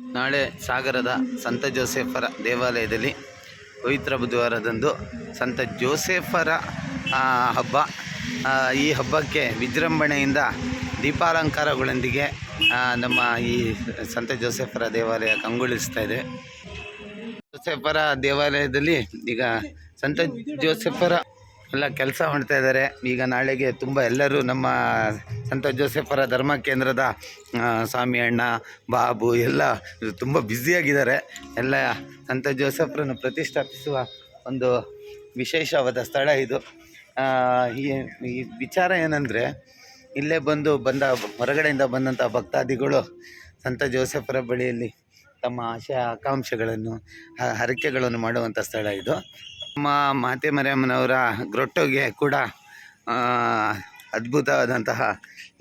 ನಾಳೆ ಸಾಗರದ ಸಂತ ಜೋಸೆಫರ ದೇವಾಲಯದಲ್ಲಿ ಪವಿತ್ರ ಬುಧವಾರದಂದು ಸಂತ ಜೋಸೆಫರ ಹಬ್ಬ. ಈ ಹಬ್ಬಕ್ಕೆ ವಿಜೃಂಭಣೆಯಿಂದ ದೀಪಾಲಂಕಾರಗಳೊಂದಿಗೆ ನಮ್ಮ ಈ ಸಂತ ಜೋಸೆಫರ ದೇವಾಲಯ ಕಂಗೊಳಿಸ್ತಾ ಇದೆ. ಜೋಸೆಫರ ದೇವಾಲಯದಲ್ಲಿ ಈಗ ಸಂತ ಜೋಸೆಫರ ಎಲ್ಲ ಕೆಲಸ ಮಾಡ್ತಾ ಇದ್ದಾರೆ. ಈಗ ನಾಳೆಗೆ ತುಂಬ ಎಲ್ಲರೂ ನಮ್ಮ ಸಂತ ಜೋಸೆಫರ ಧರ್ಮ ಕೇಂದ್ರದ ಸ್ವಾಮಿ ಅಣ್ಣ ಬಾಬು ಎಲ್ಲ ತುಂಬ ಬ್ಯುಸಿಯಾಗಿದ್ದಾರೆ. ಎಲ್ಲ ಸಂತ ಜೋಸೆಫರನ್ನು ಪ್ರತಿಷ್ಠಾಪಿಸುವ ಒಂದು ವಿಶೇಷವಾದ ಸ್ಥಳ ಇದು. ಈ ವಿಚಾರ ಏನಂದರೆ, ಇಲ್ಲೇ ಬಂದ ಹೊರಗಡೆಯಿಂದ ಬಂದಂಥ ಭಕ್ತಾದಿಗಳು ಸಂತ ಜೋಸೆಫರ ಬಳಿಯಲ್ಲಿ ತಮ್ಮ ಆಶೆ ಆಕಾಂಕ್ಷೆಗಳನ್ನು ಹರಕೆಗಳನ್ನು ಮಾಡುವಂಥ ಸ್ಥಳ ಇದು. ನಮ್ಮ ಮಾತೆ ಮರಿಯಮ್ಮನವರ ಗ್ರೊಟ್ಟೋಗೆ ಕೂಡ ಅದ್ಭುತವಾದಂತಹ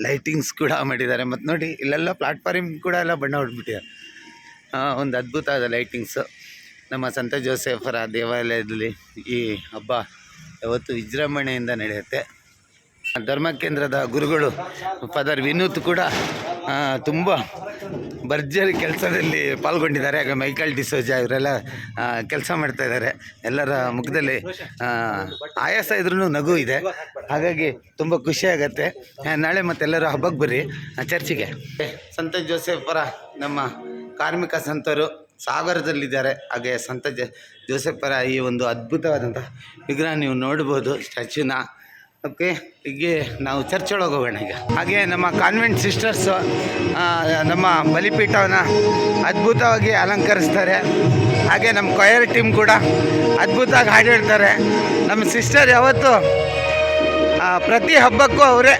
ಲೈಟಿಂಗ್ಸ್ ಕೂಡ ಮಾಡಿದ್ದಾರೆ. ಮತ್ತು ನೋಡಿ, ಇಲ್ಲೆಲ್ಲ ಪ್ಲಾಟ್ಫಾರ್ಮ್ ಕೂಡ ಎಲ್ಲ ಬಣ್ಣ ಹೊಡೆದ್ಬಿಟ್ಟಿದ್ದಾರೆ. ಒಂದು ಅದ್ಭುತವಾದ ಲೈಟಿಂಗ್ಸು. ನಮ್ಮ ಸಂತ ಜೋಸೆಫರ ದೇವಾಲಯದಲ್ಲಿ ಈ ಹಬ್ಬ ಯಾವತ್ತು ವಿಜೃಂಭಣೆಯಿಂದ ನಡೆಯುತ್ತೆ. ಧರ್ಮ ಕೇಂದ್ರದ ಗುರುಗಳು ಫಾದರ್ ವಿನೂತ್ ಕೂಡ ತುಂಬ ಭರ್ಜರಿ ಕೆಲಸದಲ್ಲಿ ಪಾಲ್ಗೊಂಡಿದ್ದಾರೆ. ಆಗ ಮೈಕಲ್ ಡಿಸೋಜಾ ಇವರೆಲ್ಲ ಕೆಲಸ ಮಾಡ್ತಾಯಿದ್ದಾರೆ. ಎಲ್ಲರ ಮುಖದಲ್ಲಿ ಆಯಾಸ ಇದ್ರೂ ನಗು ಇದೆ. ಹಾಗಾಗಿ ತುಂಬ ಖುಷಿಯಾಗತ್ತೆ. ನಾಳೆ ಮತ್ತೆಲ್ಲರೂ ಹಬ್ಬಕ್ಕೆ ಬರ್ರಿ ಚರ್ಚಿಗೆ. ಸಂತ ಜೋಸೆಫರ ನಮ್ಮ ಕಾರ್ಮಿಕ ಸಂತರು ಸಾಗರದಲ್ಲಿದ್ದಾರೆ. ಹಾಗೆ ಸಂತ ಜೋಸೆಫರ ಈ ಒಂದು ಅದ್ಭುತವಾದಂಥ ವಿಗ್ರಹ ನೀವು ನೋಡ್ಬೋದು, ಸ್ಟ್ಯಾಚ್ಯೂನ. ಓಕೆ, ಹೀಗೆ ನಾವು ಚರ್ಚ್ ಒಳಗೆ ಹೋಗೋಣ ಈಗ. ಹಾಗೆ ನಮ್ಮ ಕಾನ್ವೆಂಟ್ ಸಿಸ್ಟರ್ಸು ನಮ್ಮ ಬಲಿಪೀಠವನ್ನು ಅದ್ಭುತವಾಗಿ ಅಲಂಕರಿಸ್ತಾರೆ. ಹಾಗೆ ನಮ್ಮ ಕೊಯರ್ ಟೀಮ್ ಕೂಡ ಅದ್ಭುತವಾಗಿ ಹಾಡು ಹೇಳ್ತಾರೆ. ನಮ್ಮ ಸಿಸ್ಟರ್ ಯಾವತ್ತು ಪ್ರತಿ ಹಬ್ಬಕ್ಕೂ ಅವರೇ,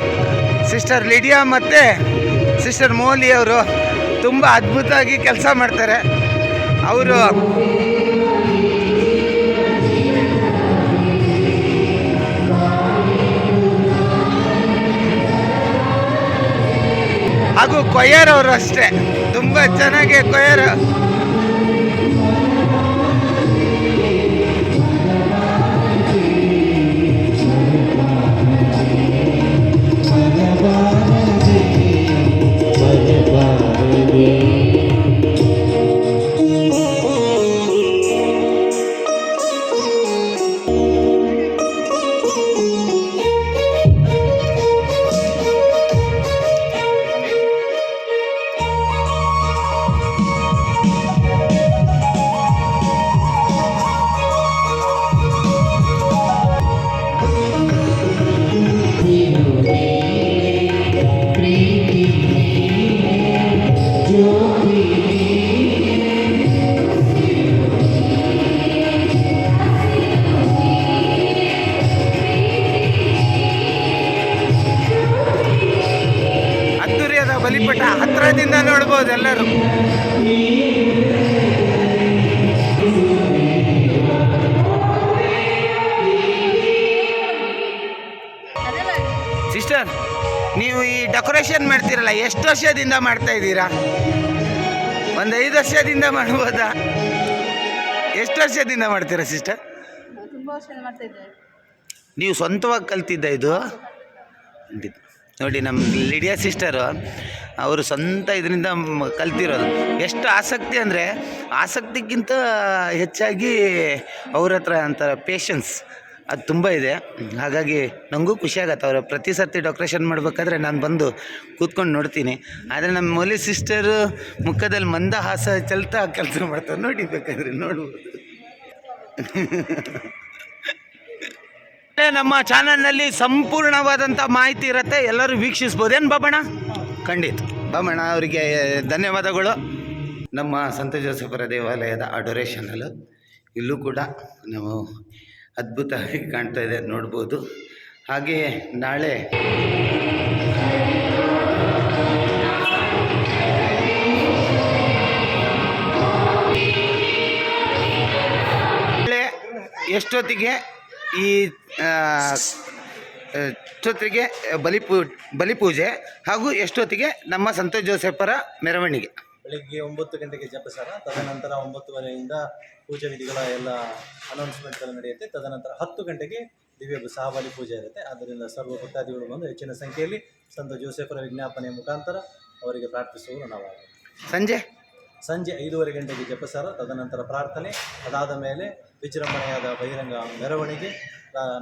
ಸಿಸ್ಟರ್ ಲಿಡಿಯಾ ಮತ್ತು ಸಿಸ್ಟರ್ ಮೋಲಿ ಅವರು ತುಂಬ ಅದ್ಭುತವಾಗಿ ಕೆಲಸ ಮಾಡ್ತಾರೆ. ಅವರು ಹಾಗೂ ಕೊಯ್ಯರ್ ಅವರು ಅಷ್ಟೇ ತುಂಬ ಚೆನ್ನಾಗಿ ಕೊಯ್ಯರ್. ಬಲಿಪಟ ಹತ್ತಿರದಿಂದ ನೋಡ್ಬೋದು ಎಲ್ಲರೂ. ಸಿಸ್ಟರ್, ನೀವು ಈ ಡೆಕೋರೇಷನ್ ಮಾಡ್ತೀರಲ್ಲ, ಎಷ್ಟು ವರ್ಷದಿಂದ ಮಾಡ್ತಾ ಇದ್ದೀರಾ? ಒಂದು 5 ವರ್ಷದಿಂದ ಮಾಡ್ಬೋದಾ? ಎಷ್ಟು ವರ್ಷದಿಂದ ಮಾಡ್ತೀರಾ ಸಿಸ್ಟರ್? ನೀವು ಸ್ವಂತವಾಗಿ ಕಲ್ತಿದ್ದ ಇದು? ನೋಡಿ, ನಮ್ಮ ಲಿಡಿಯಾ ಸಿಸ್ಟರು ಅವರು ಸ್ವಂತ ಇದರಿಂದ ಕಲ್ತಿರೋದು. ಎಷ್ಟು ಆಸಕ್ತಿ ಅಂದರೆ, ಆಸಕ್ತಿಗಿಂತ ಹೆಚ್ಚಾಗಿ ಅವ್ರ ಹತ್ರ ಅಂತಾರೆ ಪೇಷನ್ಸ್, ಅದು ತುಂಬ ಇದೆ. ಹಾಗಾಗಿ ನನಗೂ ಖುಷಿಯಾಗತ್ತೆ. ಅವರು ಪ್ರತಿ ಸರ್ತಿ ಡೆಕೋರೇಷನ್ ಮಾಡಬೇಕಾದ್ರೆ ನಾನು ಬಂದು ಕೂತ್ಕೊಂಡು ನೋಡ್ತೀನಿ. ಆದರೆ ನಮ್ಮ ಮೌಲಿ ಸಿಸ್ಟರು ಮುಖದಲ್ಲಿ ಮಂದಹಾಸ ಚೆಲ್ತಾ ಕೆಲಸ ಮಾಡ್ತಾರೆ. ನೋಡಿ, ಬೇಕಾದ್ರೆ ನೋಡ್ಬೋದು. ನಮ್ಮ ಚಾನಲ್ನಲ್ಲಿ ಸಂಪೂರ್ಣವಾದಂಥ ಮಾಹಿತಿ ಇರುತ್ತೆ, ಎಲ್ಲರೂ ವೀಕ್ಷಿಸ್ಬೋದು. ಏನು ಬಾಬಣ್ಣ? ಖಂಡಿತ ಬಾಬಣ್ಣ ಅವರಿಗೆ ಧನ್ಯವಾದಗಳು. ನಮ್ಮ ಸಂತ ಜೋಸೆಫರ ದೇವಾಲಯದ ಅಡೋರೇಷನಲ್ಲಿ ಇಲ್ಲೂ ಕೂಡ ನಾವು ಅದ್ಭುತವಾಗಿ ಕಾಣ್ತಾ ಇದೆ, ನೋಡ್ಬೋದು. ಹಾಗೆಯೇ ನಾಳೆ ಎಷ್ಟೊತ್ತಿಗೆ ಈ ಎಷ್ಟೊತ್ತಿಗೆ ಬಲಿಪೂಜೆ ಹಾಗೂ ಎಷ್ಟೊತ್ತಿಗೆ ನಮ್ಮ ಸಂತ ಜೋಸೆಫರ ಮೆರವಣಿಗೆ? ಬೆಳಿಗ್ಗೆ 9 ಗಂಟೆಗೆ ಜಪಸರ, ತದನಂತರ 9:30ಯಿಂದ ಪೂಜಾ ವಿಧಿಗಳ ಎಲ್ಲ ಅನೌನ್ಸ್ಮೆಂಟ್ಗಳು ನಡೆಯುತ್ತೆ. ತದನಂತರ 10 ಗಂಟೆಗೆ ದಿವ್ಯ ಸಹಬಲಿ ಪೂಜೆ ಇರುತ್ತೆ. ಆದ್ದರಿಂದ ಸರ್ವ ಭಕ್ತಾದಿಗಳು ಬಂದು ಹೆಚ್ಚಿನ ಸಂಖ್ಯೆಯಲ್ಲಿ ಸಂತ ಜೋಸೆಫರ ವಿಜ್ಞಾಪನೆಯ ಮುಖಾಂತರ ಅವರಿಗೆ ಪ್ರಾರ್ಥಿಸುವುದು ನಾವು. ಸಂಜೆ ಸಂಜೆ 5:30 ಗಂಟೆಗೆ ಜಪಸಾರ, ತದನಂತರ ಪ್ರಾರ್ಥನೆ, ಅದಾದ ಮೇಲೆ ವಿಜೃಂಭಣೆಯಾದ ಬಹಿರಂಗ ಮೆರವಣಿಗೆ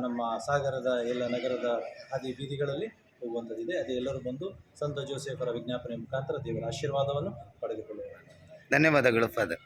ನಮ್ಮ ಸಾಗರದ ಎಲ್ಲ ನಗರದ ಹಾದಿ ಬೀದಿಗಳಲ್ಲಿ ಹೋಗುವಂಥದ್ದಿದೆ. ಅದು ಎಲ್ಲರೂ ಬಂದು ಸಂತ ಜೋಸೆಫರ ವಿಜ್ಞಾಪನೆ ಮುಖಾಂತರ ದೇವರ ಆಶೀರ್ವಾದವನ್ನು ಪಡೆದುಕೊಳ್ಳುವರು. ಧನ್ಯವಾದಗಳು ಫಾದರ್.